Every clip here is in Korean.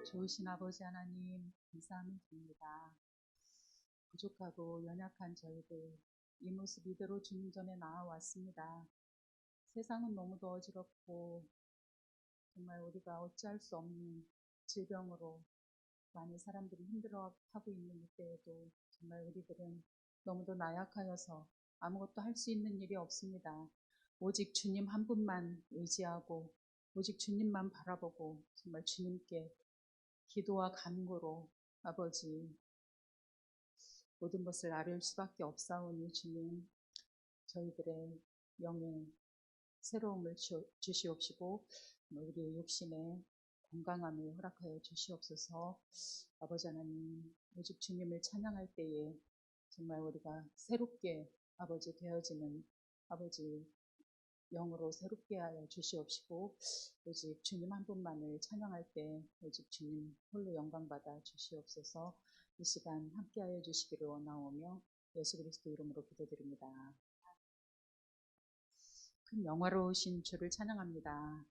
좋으신 아버지 하나님, 감사함을 드립니다. 부족하고 연약한 저희들, 이 모습 이대로 주님 전에 나아왔습니다. 세상은 너무도 어지럽고 정말 우리가 어찌할 수 없는 질병으로 많은 사람들이 힘들어하고 있는 이때에도 정말 우리들은 너무도 나약하여서 아무것도 할 수 있는 일이 없습니다. 오직 주님 한 분만 의지하고 오직 주님만 바라보고 정말 주님께 기도와 간구로 아버지 모든 것을 아뢰올 수밖에 없사오니 주님, 저희들의 영에 새로움을 주시옵시고 우리의 육신에 건강함을 허락하여 주시옵소서. 아버지 하나님, 오직 주님을 찬양할 때에 정말 우리가 새롭게 아버지 되어지는 아버지 영으로 새롭게 하여 주시옵시고 오직 주님 한 분만을 찬양할 때 오직 주님 홀로 영광받아 주시옵소서. 이 시간 함께하여 주시기를 원하오며 예수 그리스도 이름으로 기도드립니다. 큰 영화로우신 주를 찬양합니다.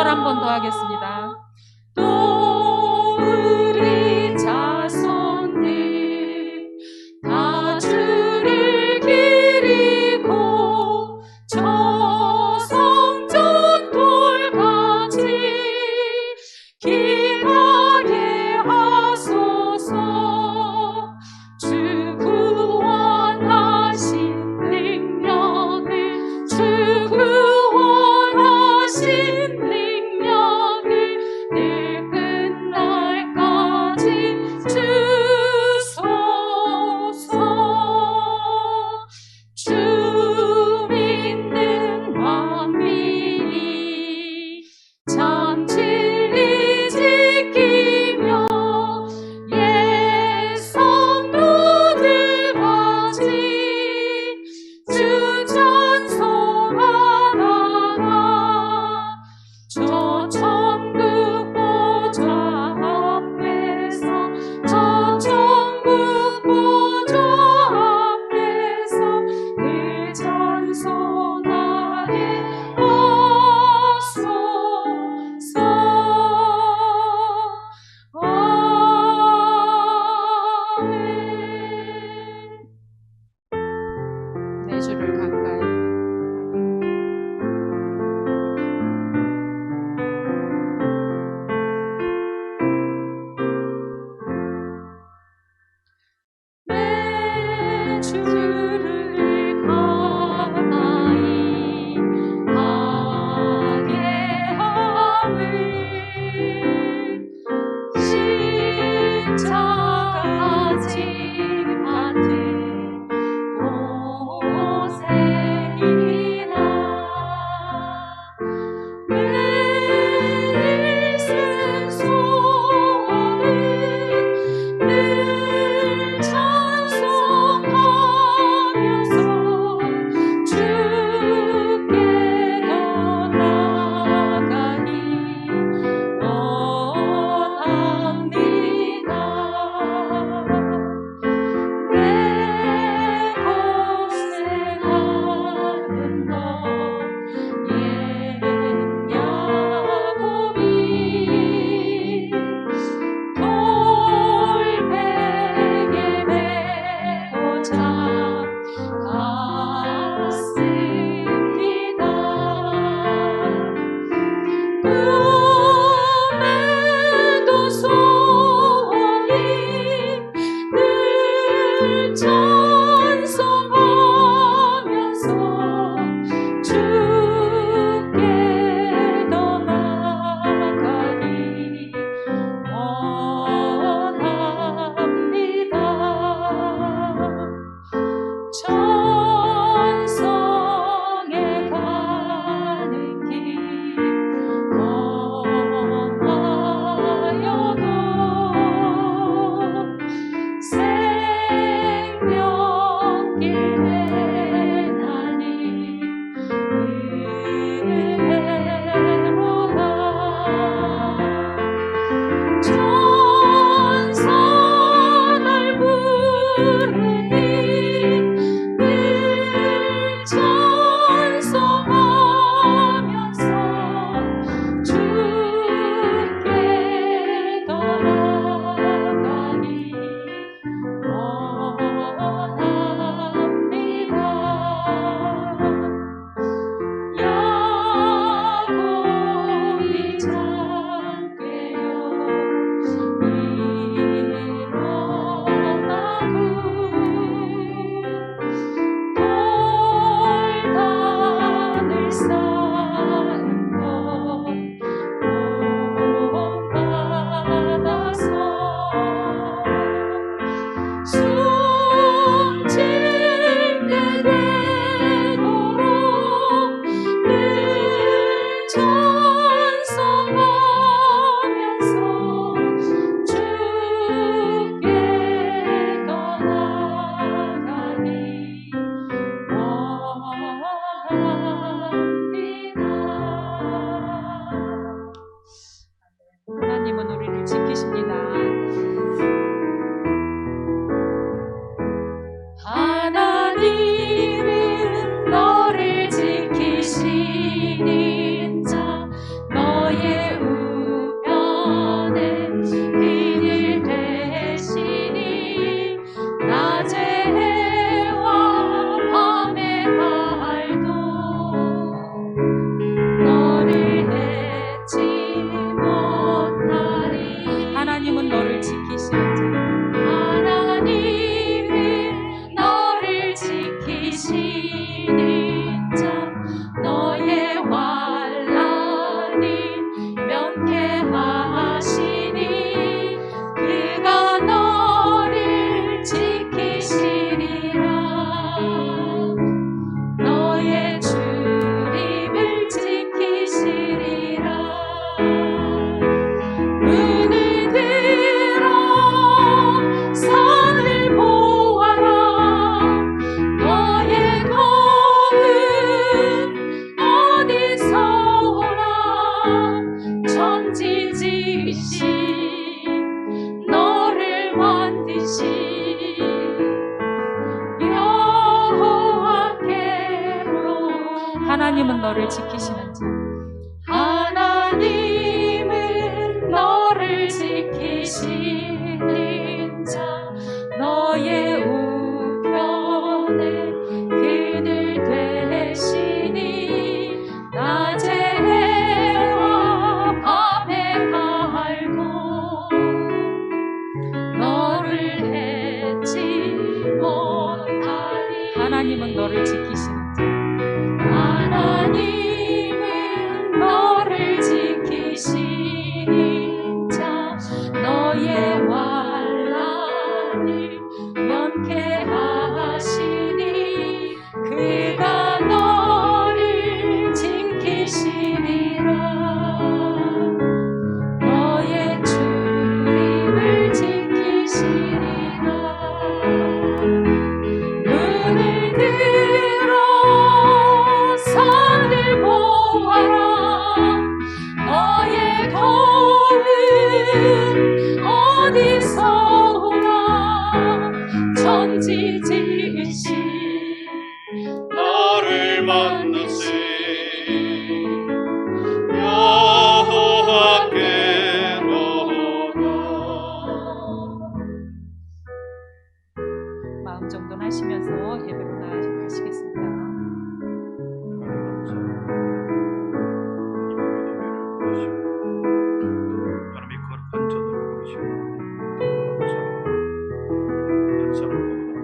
한 번 더 하겠습니다. 또 우리 자손들 다 주를 기리고 저 성전 돌같이 기하게 하소서. 주 구원하신 능력을 주 구원하신 늘 끝날까지 주소서. 주 믿는 만민이 참 진리 지키며 옛 성도들같이 주 찬송하다가 저 천국 보좌 앞에서 저 천국 보좌 앞에서 늘 찬송하게 하소서. 아멘. 내 주를 가까이 내 찬송하면서 주께 더 나아가기 원합니다. 천성에 가는 길 험하여도 생명길 되나니 은혜로다. 천사 날 부르니 늘 찬송하면서 주께 더 나아가기 원합니다. 야곱이 잠 깨어 일어나고 돌단을 쌓은 것 본받아서 숨질 때 되도록 늘 찬송하면서 주께 더 나아가기 원합니다. 하나님은 우리를 지키십니다. 하나님은 너를 지키시는 자 너의 우편에 그늘 되시니 낮에 해와 밤의 달도 너를 해치 못하리. 하나님은 너를 지키시는 자 하나님은 너를 지키시는 자 너의 환난을 면케하시니 그가 너를 지키시리라. 너의 출입을 지키시리라. 눈을 들어 산을 보아라. 너의 도움은 어디서 오나. 천지 지으신 너를 만드신 여호와께로. 하나님은 너를 지키시는 자 하나님은 너를 지키시는 자 너의 우편에 그늘 되시니 낮에 해와 밤의 달도 너를 해치 못하리. 하나님은 너를 지키시는 자 하나님은 너를 지키시는 자 너의 환난을 면케하시니 그가 너를 지키시리라. 너의 출입을 지키시리라. 눈을 들어 산을 보아라. 너의 도움은 어디서 오나. 천지 지으신 너를 만드신 여호와께로다. 마음 정돈하시면서 예배로 나아가시겠습니다. 하나님의 거룩한 전으로 보시고 한 사람 보고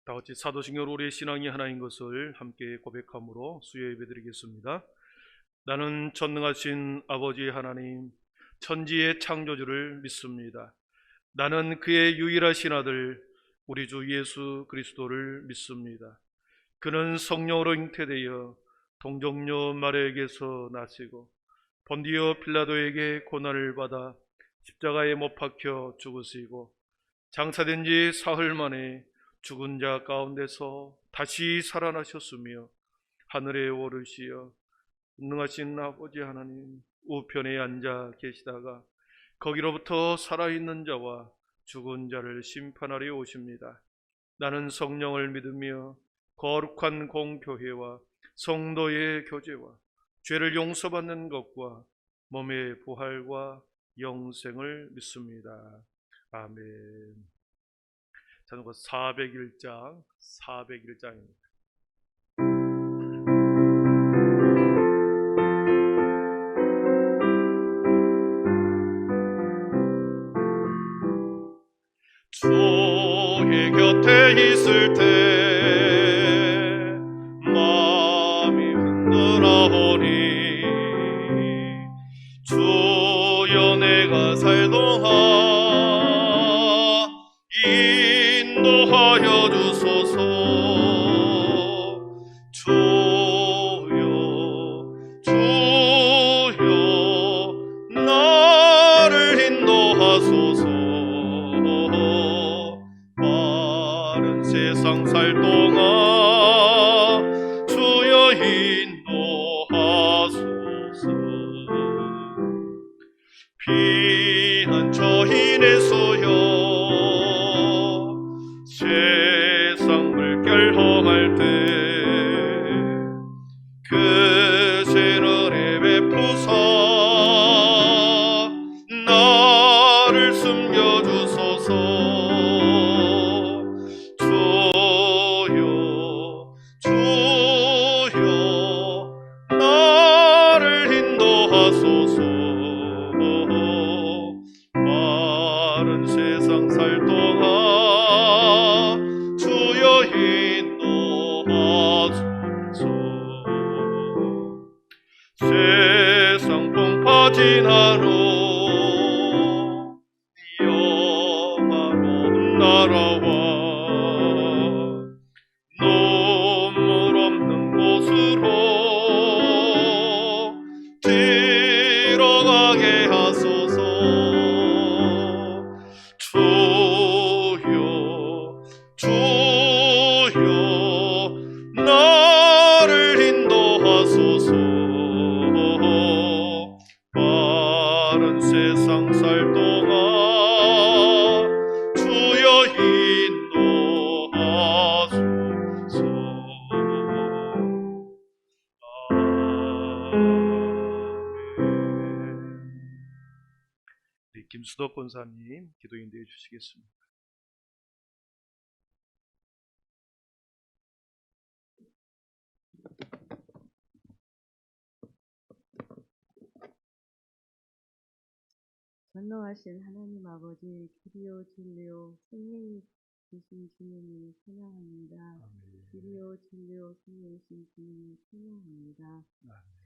다 같이 사도신경으로 우리의 신앙이 하나인 것을 함께 고백함으로 수요 예배드리겠습니다. 나는 전능하신 아버지 하나님, 천지의 창조주를 믿습니다. 나는 그의 유일하신 아들 우리 주 예수 그리스도를 믿습니다. 그는 성령으로 잉태되어 동정녀 마리아에게서 나시고 본디오 필라도에게 고난을 받아 십자가에 못 박혀 죽으시고 장사된 지 사흘 만에 죽은 자 가운데서 다시 살아나셨으며 하늘에 오르시어 전능하신 아버지 하나님 우편에 앉아 계시다가 거기로부터 살아있는 자와 죽은 자를 심판하려 오십니다. 나는 성령을 믿으며 거룩한 공교회와 성도의 교제와 죄를 용서받는 것과 몸의 부활과 영생을 믿습니다. 아멘. 자전거 401장입니다. 주의 곁에 있을 때 마음이 흔들어오니 주여 내가 살동하 인도하여 주소서. 주여 주여 나를 인도하소서. 빠른 세상 살 동안 주여 인도하소서. 피난처인에서여 세상 물결 험할 때 그 죄를 베푸사 나를 숨겨주소서. 주여 주여 나를 인도하소서. 빠른 세상 살 동안 주여 인도하소서. 세상 풍파 지나로 영화로운 나라와 눈물 없는 곳으로 들어가게 하소서. 주여 주여 나를 인도하소서. 빠른 세상 살 동안 주여 인도하소서. 아멘. 우리 김수덕 권사님 기도 인도해 주시겠습니다. 전능하신 하나님 아버지, 길이요 진리요 생명이 되신 주님을 찬양합니다. 길이요 진리요 생명이신 주님을 찬양합니다.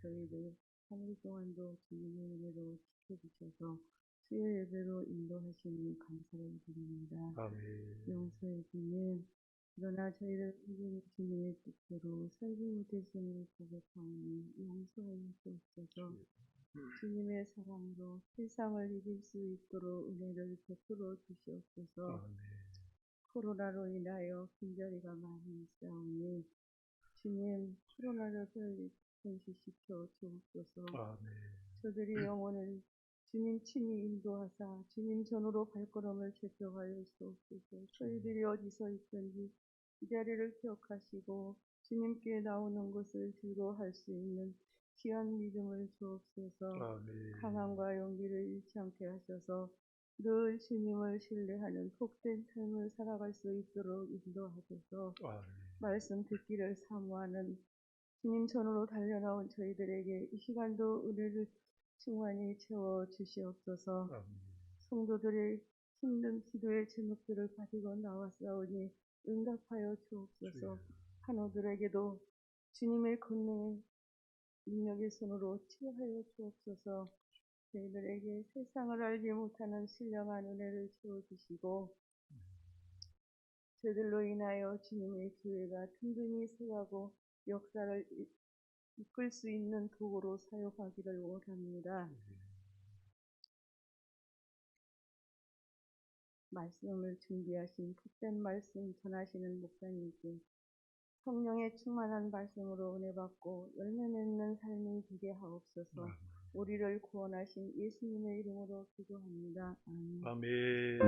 저희들 3일 동안도 주님의 은혜로 지켜주셔서 수요 예배로 인도하시니 감사를 드립니다. 용서해 주님, 그러나 저희들 이제는 주님의 뜻대로 살지 못했음을 고백하오니 용서해 주옵소서. 주님의 사랑으로 세상을 이길 수 있도록 은혜를 베풀어 주시옵소서. 코로나로 인하여 빈자리가 많이 있사오니 주님 코로나를 빨리 현시시켜 주옵소서. 저들의 영혼을 주님 친히 인도하사 주님 전으로 발걸음을 제격하여 주옵소서. 저희들이 어디서 있든지 이 자리를 기억하시고 주님께 나오는 것을 즐거워할 수 있는 귀한 믿음을 주옵소서. 강함과 용기를 잃지 않게 하셔서 늘 주님을 신뢰하는 복된 삶을 살아갈 수 있도록 인도하소서. 말씀 듣기를 사모하는 주님 전으로 달려나온 저희들에게 이 시간도 은혜를 충만히 채워 주시옵소서. 성도들의 힘든 기도의 제목들을 가지고 나왔사오니 응답하여 주옵소서. 환우들에게도 주님의 권능의 능력의 손으로 치유하여 주옵소서. 저희들에게 세상을 알지 못하는 신령한 은혜를 주어주시고 저희들로 인하여 주님의 교회가 든든히 서가고 역사를 이끌 수 있는 도구로 사용하기를 원합니다. 말씀을 준비하신 복된 말씀 전하시는 목사님께 성령의 충만한 말씀으로 은혜 받고 열매 맺는 삶이 되게 하옵소서. 우리를 구원하신 예수님의 이름으로 기도합니다. 아멘. 아멘.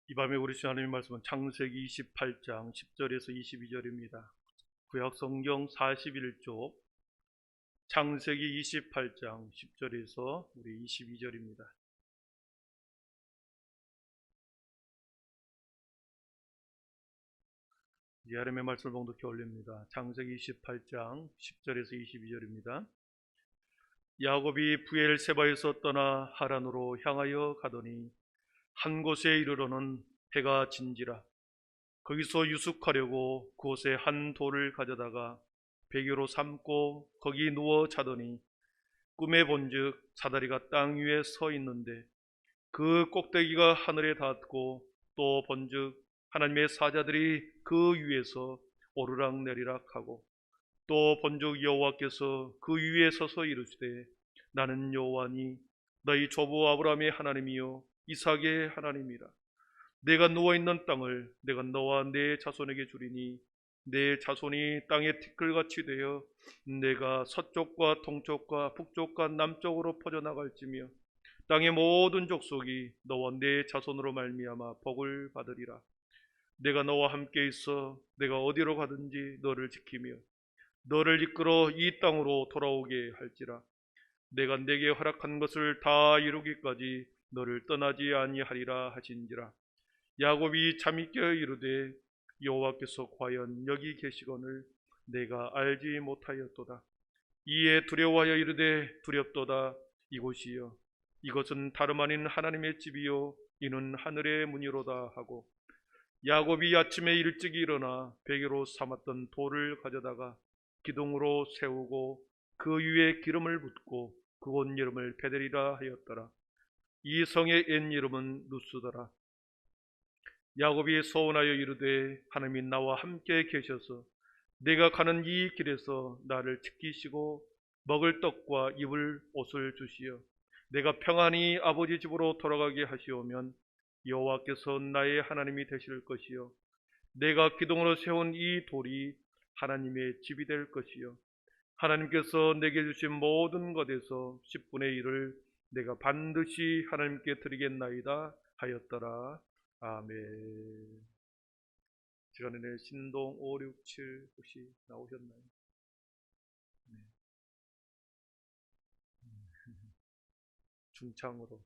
이 밤에 우리 주 하나님의 말씀은 창세기 28장 10절에서 22절입니다. 구약 성경 41쪽 창세기 28장 10절에서 우리 22절입니다. 이 하나님의 말씀을 봉독해 올립니다. 창세기 28장 10절에서 22절입니다. 야곱이 브엘세바에서 떠나 하란으로 향하여 가더니 한 곳에 이르러는 해가 진지라. 거기서 유숙하려고 그곳에 한 돌을 가져다가 베개로 삼고 거기 누워 자더니 꿈에 본즉 사다리가 땅 위에 서 있는데 그 꼭대기가 하늘에 닿았고 또 본즉 하나님의 사자들이 그 위에서 오르락내리락 하고 또 본즉 여호와께서 그 위에 서서 이르시되 나는 여호와니 너희 조부 아브라함의 하나님이요 이삭의 하나님이라. 내가 누워있는 땅을 내가 너와 내 자손에게 주리니 내 자손이 땅의 티끌같이 되어 내가 서쪽과 동쪽과 북쪽과 남쪽으로 퍼져나갈지며 땅의 모든 족속이 너와 내 자손으로 말미암아 복을 받으리라. 내가 너와 함께 있어 내가 어디로 가든지 너를 지키며 너를 이끌어 이 땅으로 돌아오게 할지라. 내가 내게 허락한 것을 다 이루기까지 너를 떠나지 아니하리라 하신지라. 야곱이 잠이 깨어 이르되 여호와께서 과연 여기 계시거늘 내가 알지 못하였도다. 이에 두려워하여 이르되 두렵도다. 이곳이여 이것은 다름 아닌 하나님의 집이요 이는 하늘의 문이로다 하고 야곱이 아침에 일찍 일어나 베개로 삼았던 돌을 가져다가 기둥으로 세우고 그 위에 기름을 붓고 그곳 이름을 베델이라 하였더라. 이 성의 옛 이름은 루스더라. 야곱이 서운하여 이르되 하나님이 나와 함께 계셔서 내가 가는 이 길에서 나를 지키시고 먹을 떡과 입을 옷을 주시어 내가 평안히 아버지 집으로 돌아가게 하시오면 여호와께서 나의 하나님이 되실 것이요 내가 기둥으로 세운 이 돌이 하나님의 집이 될 것이요 하나님께서 내게 주신 모든 것에서 10분의 1을 내가 반드시 하나님께 드리겠나이다 하였더라. 아멘. 시간에 신동 5, 6, 7 혹시 나오셨나요? 네. 중창으로.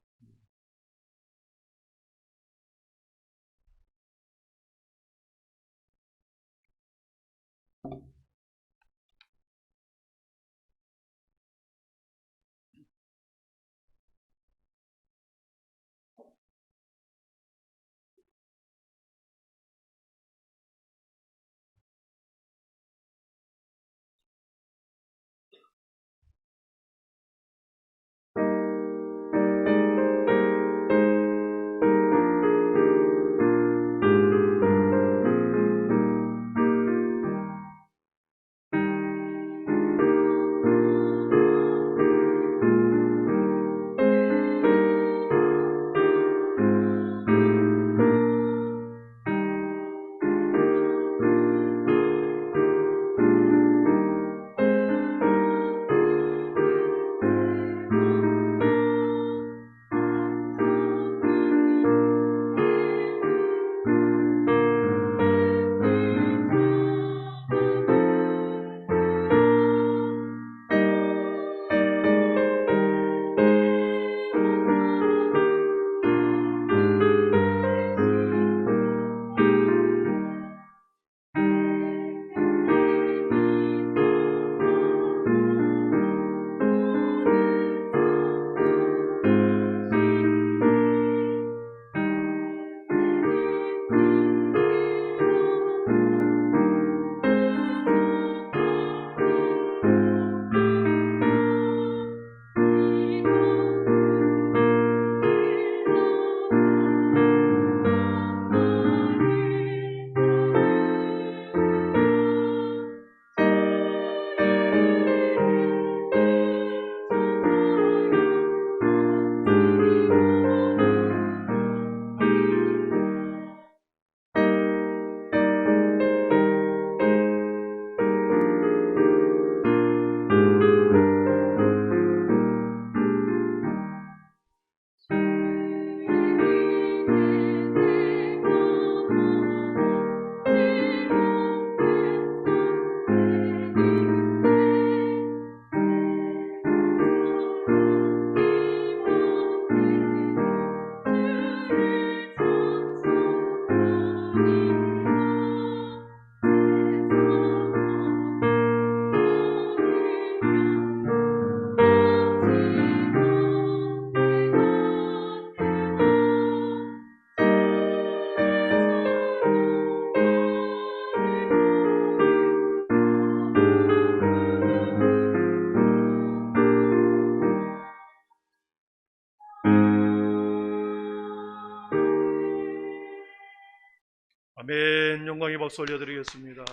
영광의 박수 올려드리겠습니다.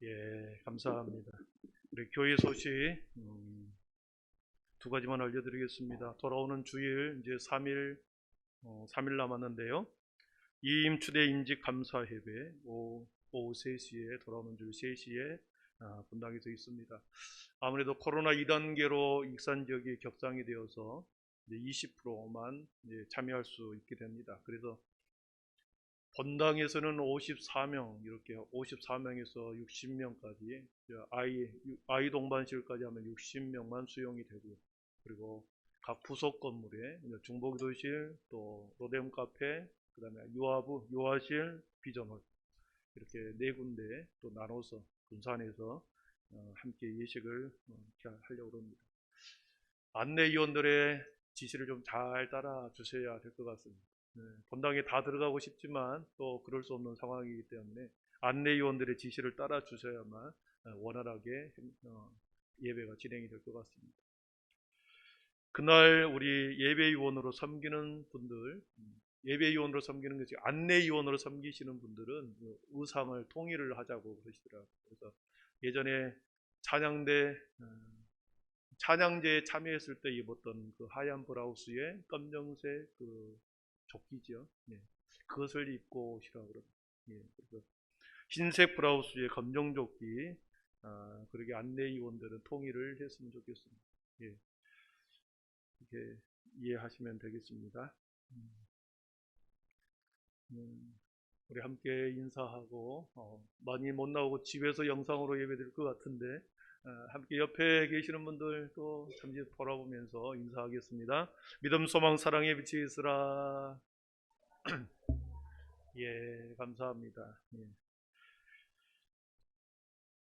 예, 감사합니다. 우리 교회 소식 두 가지만 알려드리겠습니다. 돌아오는 주일 이제 3일 남았는데요. 이임 추대 임직 감사 예배 오후 3시에 돌아오는 주일 3시에 분당에서 있습니다. 아무래도 코로나 2단계로 익산 지역이 격상이 되어서 이제 20%만 이제 참여할 수 있게 됩니다. 그래서 본당에서는 54명, 이렇게 54명에서 60명까지 아이 동반실까지 하면 60명만 수용이 되고요. 그리고 각 부속 건물에 중보기도실, 또 로뎀 카페, 그다음에 유아부, 유아실, 비전홀 이렇게 네 군데 또 나눠서 분산해서 함께 예식을 이렇게 하려고 합니다. 안내위원들의 지시를 좀 잘 따라 주셔야 될 것 같습니다. 본당에 다 들어가고 싶지만 또 그럴 수 없는 상황이기 때문에 안내위원들의 지시를 따라 주셔야만 원활하게 예배가 진행이 될 것 같습니다. 그날 우리 예배위원으로 섬기는 분들, 예배위원으로 섬기는 것이 안내위원으로 섬기시는 분들은 의상을 통일을 하자고 그러시더라고요. 그래서 예전에 찬양제에 참여했을 때 입었던 그 하얀 브라우스에 검정색 그 조끼죠. 예, 그것을 입고 오시라고 그럽니다. 예, 그래서 흰색 브라우스에 검정 조끼, 그렇게 안내위원들은 통일을 했으면 좋겠습니다. 예, 이렇게 이해하시면 되겠습니다. 우리 함께 인사하고 많이 못 나오고 집에서 영상으로 예배드릴 것 같은데 함께 옆에 계시는 분들 또 잠시 돌아보면서 인사하겠습니다. 믿음, 소망, 사랑의 빛이 있으라. 예, 감사합니다. 예.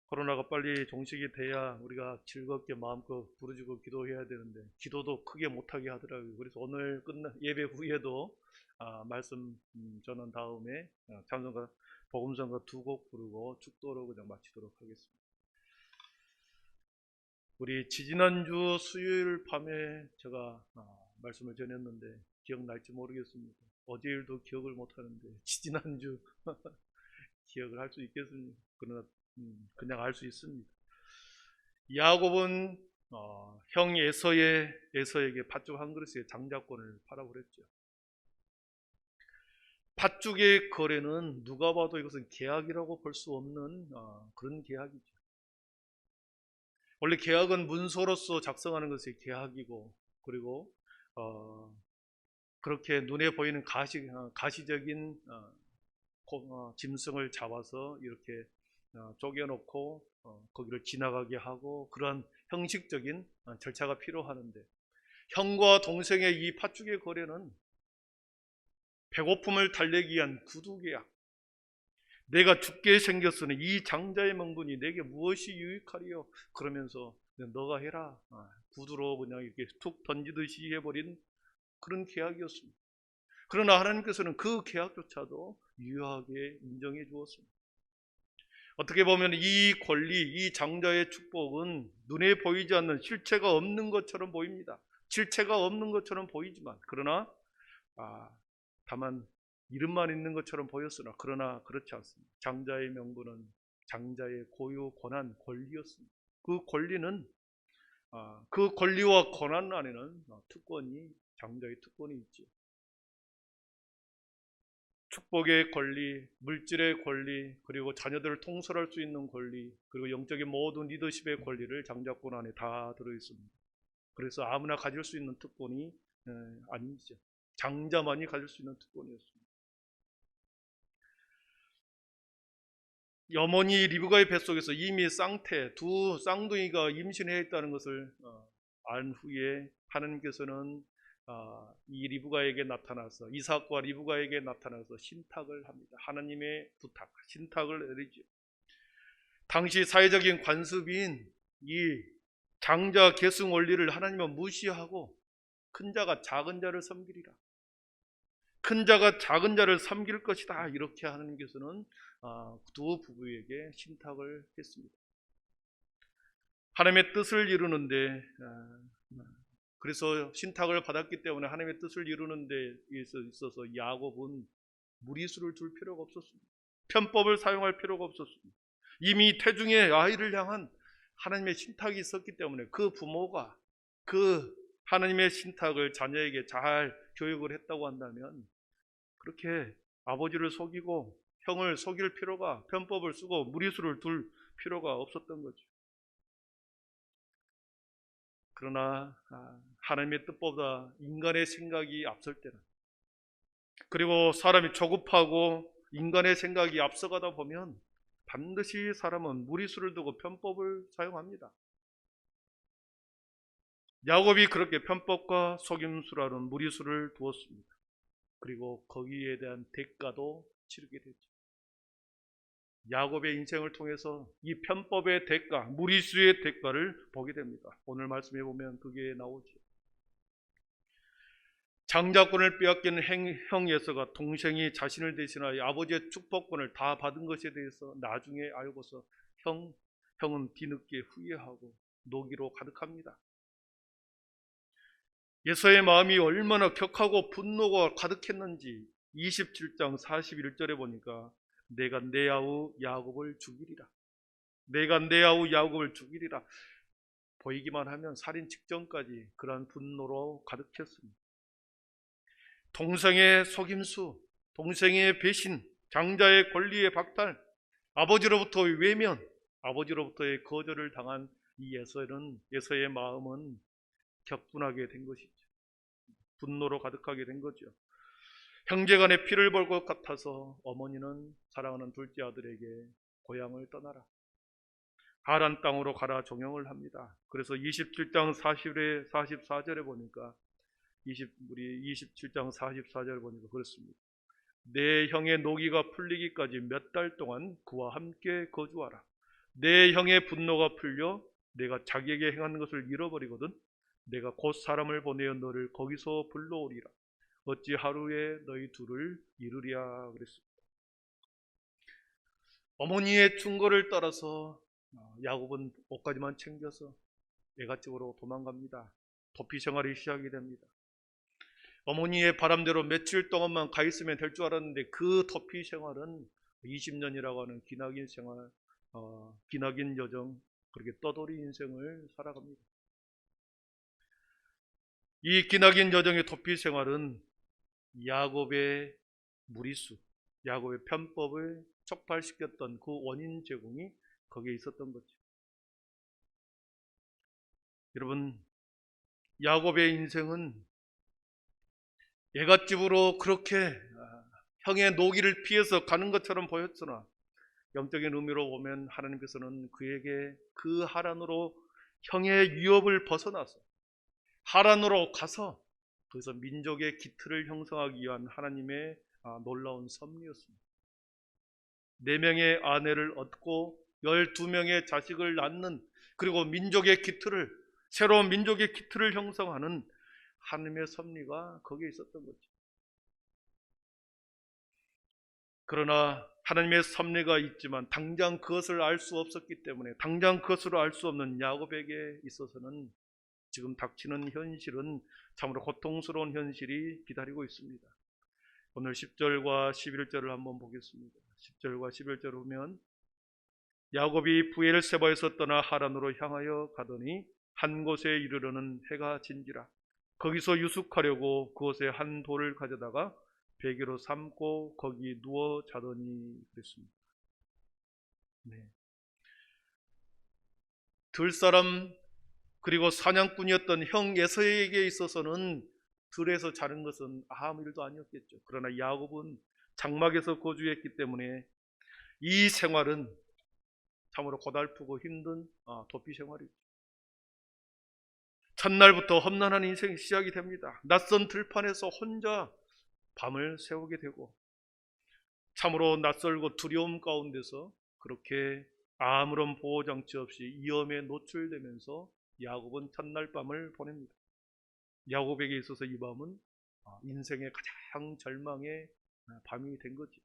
코로나가 빨리 종식이 돼야 우리가 즐겁게 마음껏 부르짖고 기도해야 되는데 기도도 크게 못하게 하더라고요. 그래서 오늘 예배 후에도 말씀 전한 다음에 찬송가 복음성가 2곡 부르고 축도로 그냥 마치도록 하겠습니다. 우리 지지난주 수요일 밤에 제가 말씀을 전했는데 기억날지 모르겠습니다. 어제 일도 기억을 못하는데 지지난주 기억을 할 수 있겠습니까? 그러나 그냥 알 수 있습니다. 야곱은 형 에서에게 팥죽 한 그릇의 장자권을 팔아버렸죠. 팥죽의 거래는 누가 봐도 이것은 계약이라고 볼 수 없는 그런 계약이죠. 원래 계약은 문서로서 작성하는 것이 계약이고, 그리고 그렇게 눈에 보이는 가시적인 짐승을 잡아서 이렇게 쪼개놓고 거기를 지나가게 하고 그러한 형식적인 절차가 필요하는데, 형과 동생의 이 팥죽의 거래는 배고픔을 달래기 위한 구두계약, 내가 죽게 생겼으니 이 장자의 명분이 내게 무엇이 유익하리요? 그러면서 너가 해라, 구두로 그냥 이렇게 툭 던지듯이 해버린 그런 계약이었습니다. 그러나 하나님께서는 그 계약조차도 유효하게 인정해 주었습니다. 어떻게 보면 이 권리, 이 장자의 축복은 눈에 보이지 않는 실체가 없는 것처럼 보입니다. 실체가 없는 것처럼 보이지만, 그러나 다만 이름만 있는 것처럼 보였으나 그러나 그렇지 않습니다. 장자의 명분은 장자의 고유, 권한, 권리였습니다. 그 권리는 그 권리와 권한 안에는 장자의 특권이 있죠. 축복의 권리, 물질의 권리, 그리고 자녀들을 통솔할 수 있는 권리, 그리고 영적인 모든 리더십의 권리를 장자권 안에 다 들어있습니다. 그래서 아무나 가질 수 있는 특권이 아니죠. 장자만이 가질 수 있는 특권이었습니다. 어머니 리브가의 뱃속에서 이미 두 쌍둥이가 임신해 있다는 것을 안 후에 하나님께서는 이 리브가에게 나타나서, 이삭과 리브가에게 나타나서 신탁을 합니다. 하나님의 부탁, 신탁을 내리죠. 당시 사회적인 관습인 이 장자 계승 원리를 하나님은 무시하고 큰 자가 작은 자를 섬기리라, 큰 자가 작은 자를 섬길 것이다, 이렇게 하나님께서는 두 부부에게 신탁을 했습니다. 하나님의 뜻을 이루는데, 그래서 신탁을 받았기 때문에 하나님의 뜻을 이루는 데 있어서 야곱은 무리수를 둘 필요가 없었습니다. 편법을 사용할 필요가 없었습니다. 이미 태중의 아이를 향한 하나님의 신탁이 있었기 때문에 그 부모가 그 하나님의 신탁을 자녀에게 잘 교육을 했다고 한다면 그렇게 아버지를 속이고 형을 속일 필요가, 편법을 쓰고 무리수를 둘 필요가 없었던 거죠. 그러나 하나님의 뜻보다 인간의 생각이 앞설 때는, 그리고 사람이 조급하고 인간의 생각이 앞서가다 보면 반드시 사람은 무리수를 두고 편법을 사용합니다. 야곱이 그렇게 편법과 속임수라는 무리수를 두었습니다. 그리고 거기에 대한 대가도 치르게 되죠. 야곱의 인생을 통해서 이 편법의 대가, 무리수의 대가를 보게 됩니다. 오늘 말씀해 보면 그게 나오죠. 장자권을 빼앗긴 형 에서가 동생이 자신을 대신하여 아버지의 축복권을 다 받은 것에 대해서 나중에 알고서 형은 뒤늦게 후회하고 노기로 가득합니다. 에서의 마음이 얼마나 격하고 분노가 가득했는지 27장 41절에 보니까 내가 내 아우 야곱을 죽이리라. 내가 내 아우 야곱을 죽이리라. 보이기만 하면 살인 직전까지 그러한 분노로 가득했습니다. 동생의 속임수, 동생의 배신, 장자의 권리의 박탈, 아버지로부터의 외면, 아버지로부터의 거절을 당한 이 에서의 마음은 격분하게 된 것이죠. 분노로 가득하게 된 거죠. 형제간에 피를 볼 것 같아서 어머니는 사랑하는 둘째 아들에게 고향을 떠나라, 하란 땅으로 가라 종용을 합니다. 그래서 27장 44절에 보니까 27장 44절에 보니까 그렇습니다. 내 형의 노기가 풀리기까지 몇 달 동안 그와 함께 거주하라. 내 형의 분노가 풀려 내가 자기에게 행한 것을 잃어버리거든 내가 곧 사람을 보내어 너를 거기서 불러오리라. 어찌 하루에 너희 둘을 이루랴 그랬습니다. 어머니의 충고를 따라서 야곱은 옷가지만 챙겨서 애갓집으로 도망갑니다. 도피 생활이 시작이 됩니다. 어머니의 바람대로 며칠 동안만 가 있으면 될 줄 알았는데 그 도피 생활은 20년이라고 하는 기나긴 생활, 기나긴 여정, 그렇게 떠돌이 인생을 살아갑니다. 이 기나긴 여정의 도피 생활은 야곱의 무리수, 야곱의 편법을 촉발시켰던 그 원인 제공이 거기에 있었던 거죠. 여러분, 야곱의 인생은 애갓집으로 그렇게 형의 노기를 피해서 가는 것처럼 보였으나 영적인 의미로 보면 하나님께서는 그에게 그 하란으로 형의 위협을 벗어나서 하란으로 가서 거기서 민족의 기틀을 형성하기 위한 하나님의 놀라운 섭리였습니다. 4명의 아내를 얻고 12명의 자식을 낳는, 그리고 민족의 기틀을, 새로운 민족의 기틀을 형성하는 하나님의 섭리가 거기에 있었던 거죠. 그러나 하나님의 섭리가 있지만 당장 그것을 알 수 없었기 때문에, 당장 그것으로 알 수 없는 야곱에게 있어서는 지금 닥치는 현실은 참으로 고통스러운 현실이 기다리고 있습니다. 오늘 10절과 11절을 한번 보겠습니다. 10절과 11절을 보면 야곱이 브엘세바에서 떠나 하란으로 향하여 가더니 한 곳에 이르러는 해가 진지라. 거기서 유숙하려고 그곳에 한 돌을 가져다가 베개로 삼고 거기 누워 자더니 그랬습니다. 들사람 그리고 사냥꾼이었던 형 에서에게 있어서는 들에서 자는 것은 아무 일도 아니었겠죠. 그러나 야곱은 장막에서 거주했기 때문에 이 생활은 참으로 고달프고 힘든 도피 생활이죠. 첫날부터 험난한 인생이 시작이 됩니다. 낯선 들판에서 혼자 밤을 새우게 되고 참으로 낯설고 두려움 가운데서 그렇게 아무런 보호장치 없이 위험에 노출되면서 야곱은 첫날 밤을 보냅니다. 야곱에게 있어서 이 밤은 인생의 가장 절망의 밤이 된 거죠.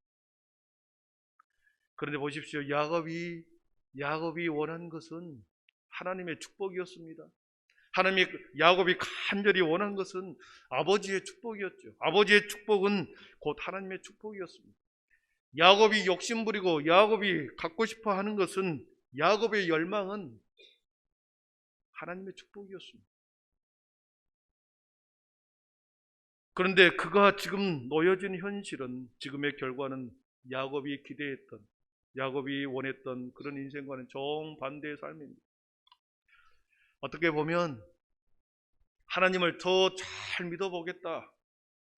그런데 보십시오. 야곱이 원한 것은 하나님의 축복이었습니다. 야곱이 간절히 원한 것은 아버지의 축복이었죠. 아버지의 축복은 곧 하나님의 축복이었습니다. 야곱이 욕심부리고 야곱이 갖고 싶어 하는 것은, 야곱의 열망은 하나님의 축복이었습니다. 그런데 그가 지금 놓여진 현실은, 지금의 결과는 야곱이 기대했던, 야곱이 원했던 그런 인생과는 정반대의 삶입니다. 어떻게 보면 하나님을 더 잘 믿어보겠다,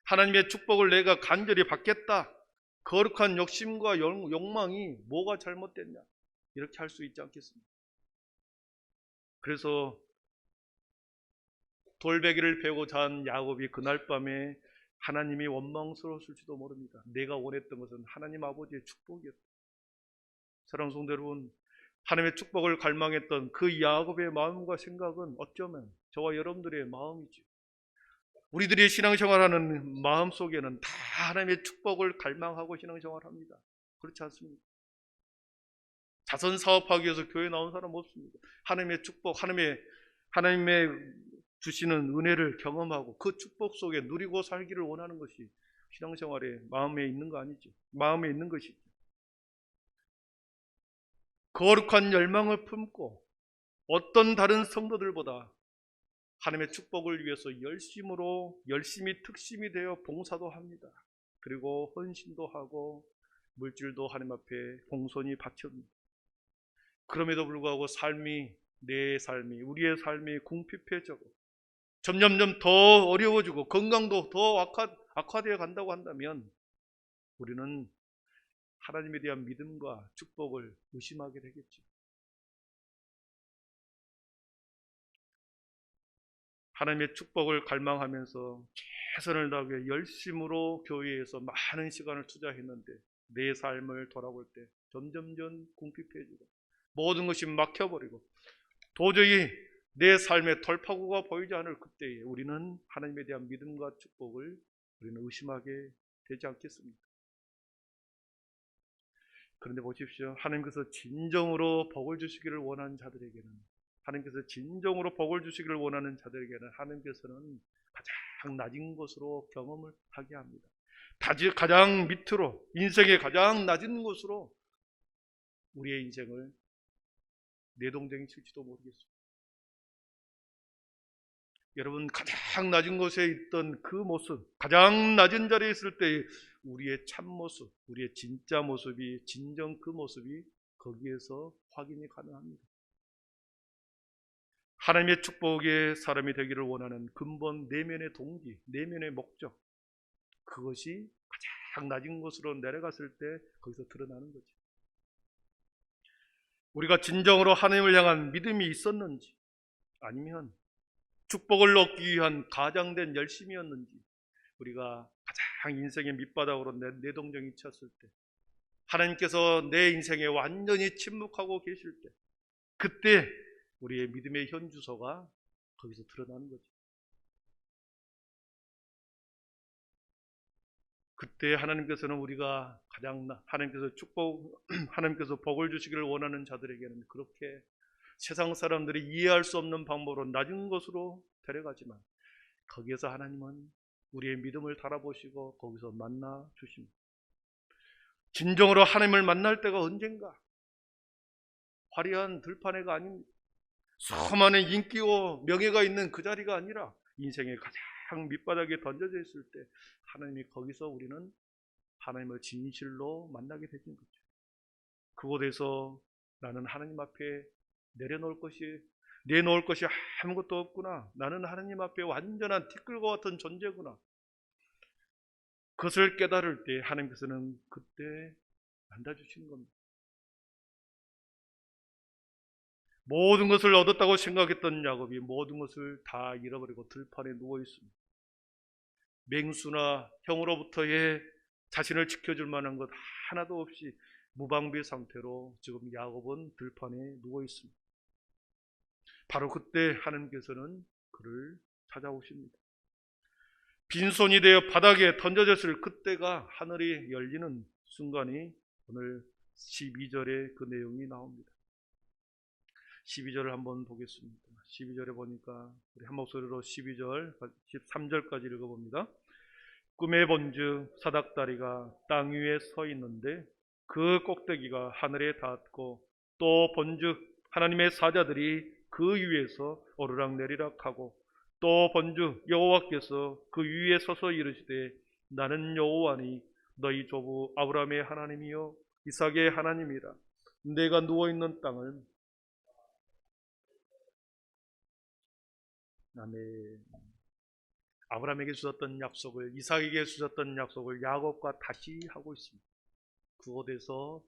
하나님의 축복을 내가 간절히 받겠다, 거룩한 욕심과 욕망이 뭐가 잘못됐냐, 이렇게 할 수 있지 않겠습니까? 그래서 돌베개를 베고 잔 야곱이 그날 밤에 하나님이 원망스러웠을지도 모릅니다. 내가 원했던 것은 하나님 아버지의 축복이었다. 사랑하는 성도 여러분, 하나님의 축복을 갈망했던 그 야곱의 마음과 생각은 어쩌면 저와 여러분들의 마음이죠. 우리들이 신앙생활하는 마음 속에는 다 하나님의 축복을 갈망하고 신앙생활합니다. 그렇지 않습니까? 자선 사업하기 위해서 교회 나온 사람 없습니다. 하나님의 축복, 하나님의 주시는 은혜를 경험하고 그 축복 속에 누리고 살기를 원하는 것이 신앙생활의 마음에 있는 거 아니죠. 마음에 있는 것이죠. 거룩한 열망을 품고 어떤 다른 성도들보다 하나님의 축복을 위해서 열심히 특심이 되어 봉사도 합니다. 그리고 헌신도 하고 물질도 하나님 앞에 공손히 바칩니다. 그럼에도 불구하고 내 삶이, 우리의 삶이 궁핍해지고 점점점 더 어려워지고 건강도 더 악화되어 간다고 한다면 우리는 하나님에 대한 믿음과 축복을 의심하게 되겠죠. 하나님의 축복을 갈망하면서 최선을 다하게 열심으로 교회에서 많은 시간을 투자했는데 내 삶을 돌아볼 때 점점점 궁핍해지고 모든 것이 막혀버리고 도저히 내 삶의 돌파구가 보이지 않을 그때에 우리는 하나님에 대한 믿음과 축복을 우리는 의심하게 되지 않겠습니까? 그런데 보십시오. 하나님께서 진정으로 복을 주시기를 원하는 자들에게는, 하나님께서는 가장 낮은 곳으로 경험을 하게 합니다. 가장 밑으로, 인생의 가장 낮은 곳으로 우리의 인생을 내동댕이 칠지도 모르겠습니다. 여러분, 가장 낮은 곳에 있던 그 모습, 가장 낮은 자리에 있을 때 우리의 참모습, 우리의 진짜 모습이, 진정 그 모습이 거기에서 확인이 가능합니다. 하나님의 축복의 사람이 되기를 원하는 근본 내면의 동기, 내면의 목적, 그것이 가장 낮은 곳으로 내려갔을 때 거기서 드러나는 거죠. 우리가 진정으로 하나님을 향한 믿음이 있었는지, 아니면 축복을 얻기 위한 가장된 열심이었는지, 우리가 가장 인생의 밑바닥으로 내동댕이 쳤을 때, 하나님께서 내 인생에 완전히 침묵하고 계실 때, 그때 우리의 믿음의 현주소가 거기서 드러나는 거죠. 그때 하나님께서는 하나님께서 복을 주시기를 원하는 자들에게는 그렇게 세상 사람들이 이해할 수 없는 방법으로 낮은 곳으로 데려가지만, 거기에서 하나님은 우리의 믿음을 달아보시고 거기서 만나 주십니다. 진정으로 하나님을 만날 때가 언젠가? 화려한 들판에가 아닙니다. 수많은 인기와 명예가 있는 그 자리가 아니라 인생의 가장 밑바닥에 던져져 있을 때 하나님이 거기서 우리는 하나님을 진실로 만나게 되는 거죠. 그곳에서 나는 하나님 앞에 내놓을 것이 아무것도 없구나, 나는 하나님 앞에 완전한 티끌과 같은 존재구나, 그것을 깨달을 때 하나님께서는 그때 만나주시는 겁니다. 모든 것을 얻었다고 생각했던 야곱이 모든 것을 다 잃어버리고 들판에 누워 있습니다. 맹수나 형으로부터의 자신을 지켜줄 만한 것 하나도 없이 무방비 상태로 지금 야곱은 들판에 누워 있습니다. 바로 그때 하나님께서는 그를 찾아오십니다. 빈손이 되어 바닥에 던져졌을 그때가 하늘이 열리는 순간이 오늘 12절에 그 내용이 나옵니다. 12절을 한번 보겠습니다. 12절에 보니까 우리 한 목소리로 12절, 13절까지 읽어봅니다. 꿈에 본즉 사닥다리가 땅 위에 서 있는데 그 꼭대기가 하늘에 닿았고, 또 본즉 하나님의 사자들이 그 위에서 오르락내리락 하고, 또 본즉 여호와께서 그 위에 서서 이르시되 나는 여호와니 너희 조부 아브라함의 하나님이요 이삭의 하나님이라. 내가 누워있는 땅을 아멘. 아브라함에게 주셨던 약속을, 이삭에게 주셨던 약속을 야곱과 다시 하고 있습니다. 그곳에서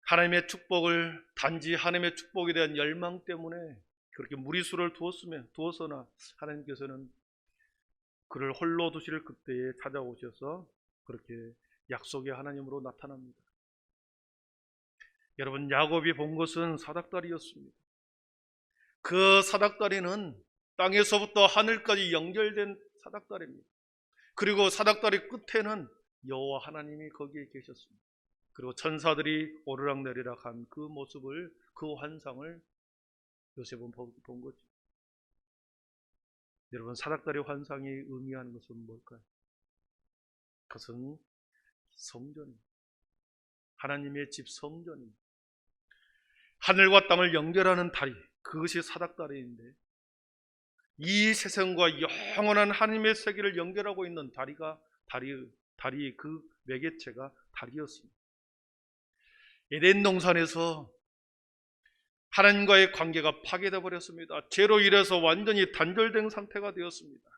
하나님의 축복을, 단지 하나님의 축복에 대한 열망 때문에 그렇게 무리수를 두었으나 하나님께서는 그를 홀로 두실 그때에 찾아오셔서 그렇게 약속의 하나님으로 나타납니다. 여러분, 야곱이 본 것은 사닥다리였습니다. 그 사닥다리는 땅에서부터 하늘까지 연결된 사닥다리입니다. 그리고 사닥다리 끝에는 여호와 하나님이 거기에 계셨습니다. 그리고 천사들이 오르락내리락 한 그 모습을, 그 환상을 요셉은 본 거죠. 여러분, 사닥다리 환상이 의미하는 것은 뭘까요? 그것은 성전입니다. 하나님의 집 성전입니다. 하늘과 땅을 연결하는 다리, 그것이 사닥다리인데, 이 세상과 영원한 하나님의 세계를 연결하고 있는 다리, 그 매개체가 다리였습니다. 에덴 동산에서 하나님과의 관계가 파괴되어 버렸습니다. 죄로 인해서 완전히 단절된 상태가 되었습니다.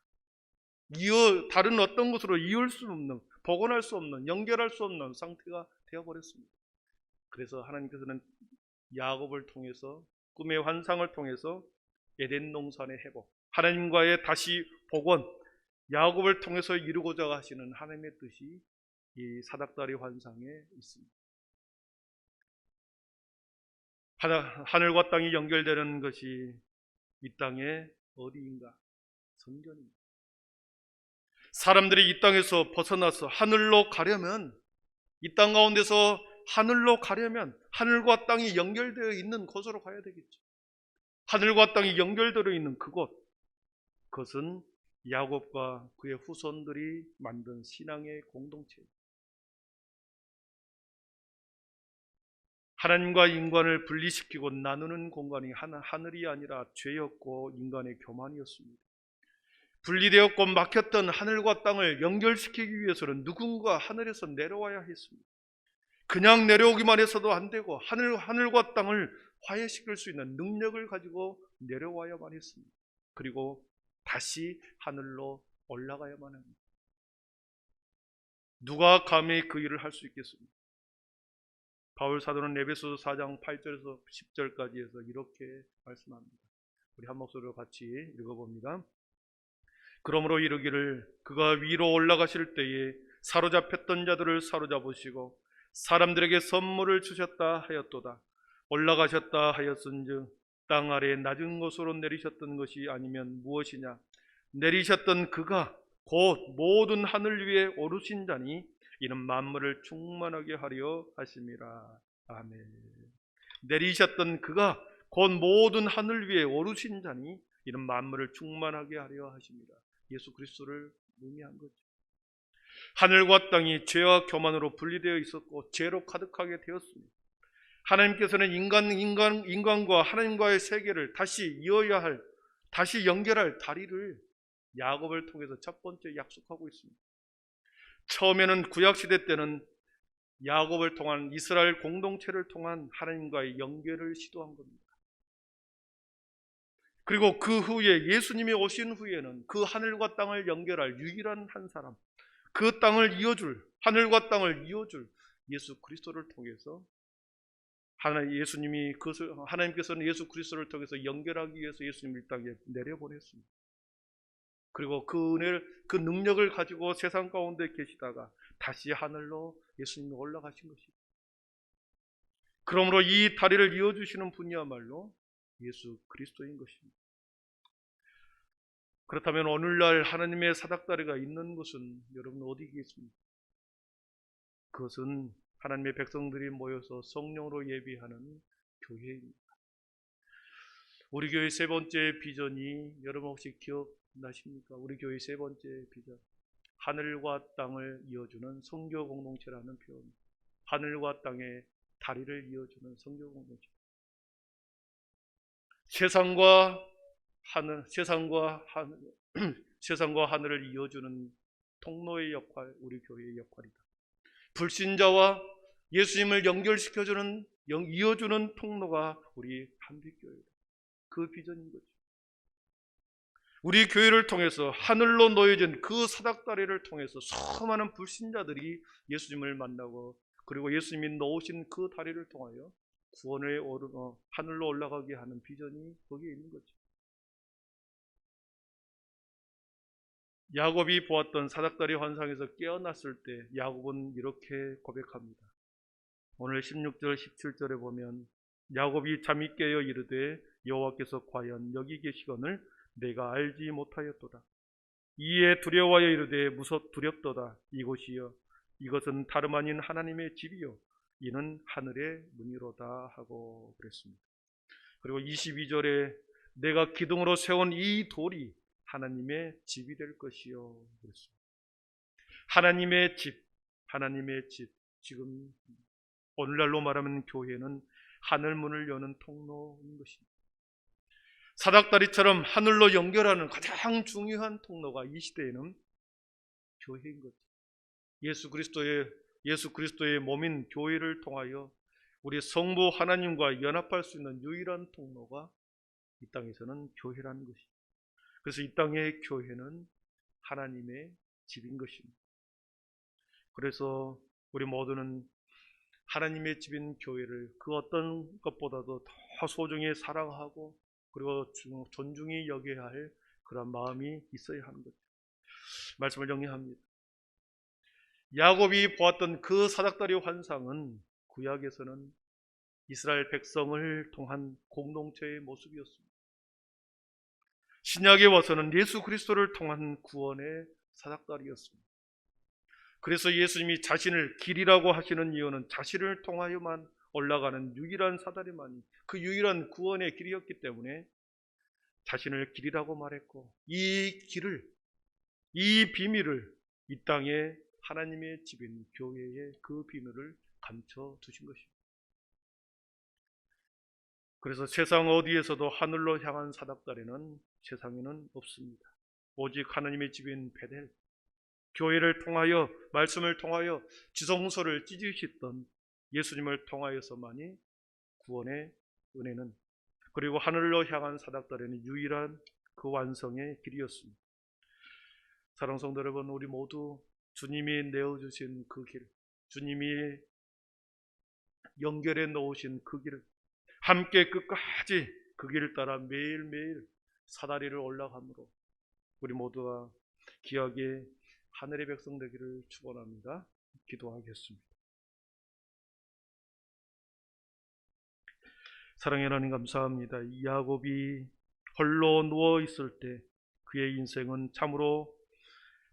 다른 어떤 것으로 이을 수 없는, 복원할 수 없는, 연결할 수 없는 상태가 되어버렸습니다. 그래서 하나님께서는 야곱을 통해서, 꿈의 환상을 통해서 에덴 동산의 회복, 하나님과의 다시 복원, 야곱을 통해서 이루고자 하시는 하나님의 뜻이 이 사닥다리 환상에 있습니다. 하늘과 땅이 연결되는 것이 이 땅의 어디인가? 성전입니다. 사람들이 이 땅에서 벗어나서 하늘로 가려면, 이 땅 가운데서 하늘로 가려면 하늘과 땅이 연결되어 있는 곳으로 가야 되겠죠. 하늘과 땅이 연결되어 있는 그곳, 그것은 야곱과 그의 후손들이 만든 신앙의 공동체입니다. 하나님과 인간을 분리시키고 나누는 공간이 하늘이 아니라 죄였고 인간의 교만이었습니다. 분리되었고 막혔던 하늘과 땅을 연결시키기 위해서는 누군가 하늘에서 내려와야 했습니다. 그냥 내려오기만 해서도 안 되고 하늘과 땅을 화해시킬 수 있는 능력을 가지고 내려와야만 했습니다. 그리고 다시 하늘로 올라가야만 합니다. 누가 감히 그 일을 할 수 있겠습니까? 바울 사도는 에베소서 4장 8절에서 10절까지 해서 이렇게 말씀합니다. 우리 한 목소리로 같이 읽어봅니다. 그러므로 이르기를 그가 위로 올라가실 때에 사로잡혔던 자들을 사로잡으시고 사람들에게 선물을 주셨다 하였도다. 올라가셨다 하였은즉 땅 아래 낮은 곳으로 내리셨던 것이 아니면 무엇이냐? 내리셨던 그가 곧 모든 하늘 위에 오르신 자니 이는 만물을 충만하게 하려 하심이라. 아멘. 내리셨던 그가 곧 모든 하늘 위에 오르신 자니 이는 만물을 충만하게 하려 하십니다. 예수 그리스도를 의미한 거죠. 하늘과 땅이 죄와 교만으로 분리되어 있었고 죄로 가득하게 되었습니다. 하나님께서는 인간과 하나님과의 세계를 다시 이어야 할, 다시 연결할 다리를 야곱을 통해서 첫 번째 약속하고 있습니다. 처음에는 구약시대 때는 야곱을 통한, 이스라엘 공동체를 통한 하나님과의 연결을 시도한 겁니다. 그리고 그 후에 예수님이 오신 후에는 그 하늘과 땅을 연결할 유일한 한 사람, 그 땅을 이어줄, 하늘과 땅을 이어줄 예수 그리스도를 통해서 하나님께서는 예수 그리스도를 통해서 연결하기 위해서 예수님을 이 땅에 내려보냈습니다. 그리고 그 은혜를, 그 능력을 가지고 세상 가운데 계시다가 다시 하늘로 예수님이 올라가신 것입니다. 그러므로 이 다리를 이어주시는 분이야말로 예수 그리스도인 것입니다. 그렇다면 오늘날 하나님의 사닥다리가 있는 곳은 여러분 어디겠습니까? 그것은 하나님의 백성들이 모여서 성령으로 예비하는 교회입니다. 우리 교회 세 번째 비전이 여러분 혹시 기억나십니까? 우리 교회 세 번째 비전, 하늘과 땅을 이어주는 성교 공동체라는 표현. 하늘과 땅의 다리를 이어주는 성교 공동체. 세상과 하늘을 이어주는 통로의 역할, 우리 교회의 역할이다. 불신자와 예수님을 연결시켜주는, 이어주는 통로가 우리 한빛교회다. 그 비전인 거죠. 우리 교회를 통해서 하늘로 놓여진 그 사닥다리를 통해서 수많은 불신자들이 예수님을 만나고, 그리고 예수님이 놓으신 그 다리를 통하여 구원의 하늘로 올라가게 하는 비전이 거기에 있는 거죠. 야곱이 보았던 사닥다리 환상에서 깨어났을 때 야곱은 이렇게 고백합니다. 오늘 16절 17절에 보면 야곱이 잠이 깨어 이르되 여호와께서 과연 여기 계시거늘 내가 알지 못하였도다. 이에 두려워하여 이르되 두렵도다. 이곳이여 이것은 다름 아닌 하나님의 집이요 이는 하늘의 문이로다 하고 그랬습니다. 그리고 22절에 내가 기둥으로 세운 이 돌이 하나님의 집이 될 것이요 그랬습니다. 하나님의 집, 지금 오늘날로 말하면 교회는 하늘 문을 여는 통로인 것입니다. 사닥다리처럼 하늘로 연결하는 가장 중요한 통로가 이 시대에는 교회인 거죠. 예수 그리스도의 몸인 교회를 통하여 우리 성부 하나님과 연합할 수 있는 유일한 통로가 이 땅에서는 교회라는 것입니다. 그래서 이 땅의 교회는 하나님의 집인 것입니다. 그래서 우리 모두는 하나님의 집인 교회를 그 어떤 것보다도 더 소중히 사랑하고 그리고 존중히 여겨야 할 그런 마음이 있어야 하는 거죠. 말씀을 정리합니다. 야곱이 보았던 그 사닥다리 환상은 구약에서는 이스라엘 백성을 통한 공동체의 모습이었습니다. 신약에 와서는 예수 그리스도를 통한 구원의 사닥다리였습니다. 그래서 예수님이 자신을 길이라고 하시는 이유는 자신을 통하여만 올라가는 유일한 사다리만이 그 유일한 구원의 길이었기 때문에 자신을 길이라고 말했고, 이 길을, 이 비밀을 이 땅에 하나님의 집인 교회의 그 비밀을 감춰 두신 것입니다. 그래서 세상 어디에서도 하늘로 향한 사닥다리는 세상에는 없습니다. 오직 하나님의 집인 베델, 교회를 통하여, 말씀을 통하여 지성소를 찢으셨던 예수님을 통하여서만이 구원의 은혜는, 그리고 하늘로 향한 사닥다리는 유일한 그 완성의 길이었습니다. 사랑하는 성도 여러분, 우리 모두 주님이 내어주신 그 길, 주님이 연결해 놓으신 그 길을 함께 끝까지 그 길을 따라 매일매일 사다리를 올라감으로 우리 모두가 귀하게 하늘의 백성 되기를 축원합니다. 기도하겠습니다. 사랑의 하나님 감사합니다. 야곱이 홀로 누워 있을 때 그의 인생은 참으로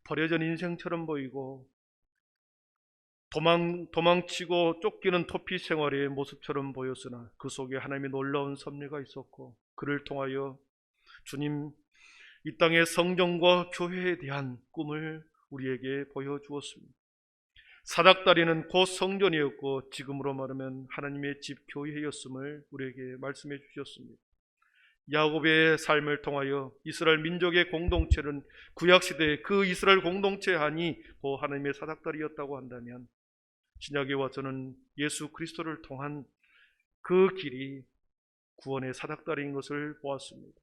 버려진 인생처럼 보이고 도망치고 쫓기는 토피 생활의 모습처럼 보였으나 그 속에 하나님의 놀라운 섭리가 있었고, 그를 통하여 주님 이 땅의 성경과 교회에 대한 꿈을 우리에게 보여주었습니다. 사닥다리는 곧 성전이었고 지금으로 말하면 하나님의 집 교회였음을 우리에게 말씀해 주셨습니다. 야곱의 삶을 통하여 이스라엘 민족의 공동체는 구약시대의 그 이스라엘 공동체 안이 그 하나님의 사닥다리였다고 한다면, 신약에 와서는 예수 그리스도를 통한 그 길이 구원의 사닥다리인 것을 보았습니다.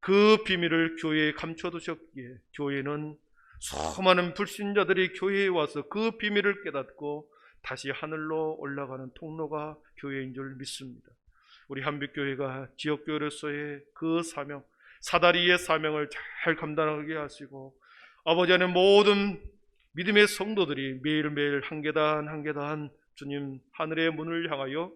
그 비밀을 교회에 감춰두셨기에 교회는 수많은 불신자들이 교회에 와서 그 비밀을 깨닫고 다시 하늘로 올라가는 통로가 교회인 줄 믿습니다. 우리 한빛교회가 지역교회로서의 그 사명, 사다리의 사명을 잘 감당하게 하시고, 아버지 안에 모든 믿음의 성도들이 매일매일 한 계단 한 계단 주님 하늘의 문을 향하여,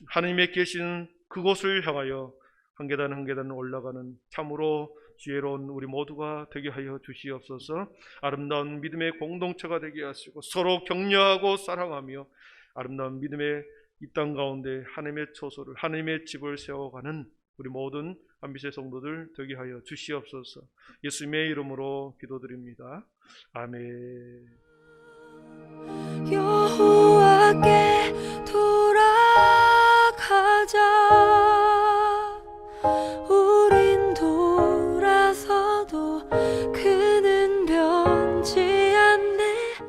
하나님의 계신 그곳을 향하여 한 계단 한 계단 올라가는 참으로 지혜로운 우리 모두가 되게 하여 주시옵소서. 아름다운 믿음의 공동체가 되게 하시고 서로 격려하고 사랑하며 아름다운 믿음의 이 땅 가운데 하나님의 처소를, 하나님의 집을 세워가는 우리 모든 한빛의 성도들 되게 하여 주시옵소서. 예수님의 이름으로 기도드립니다. 아멘. 여호와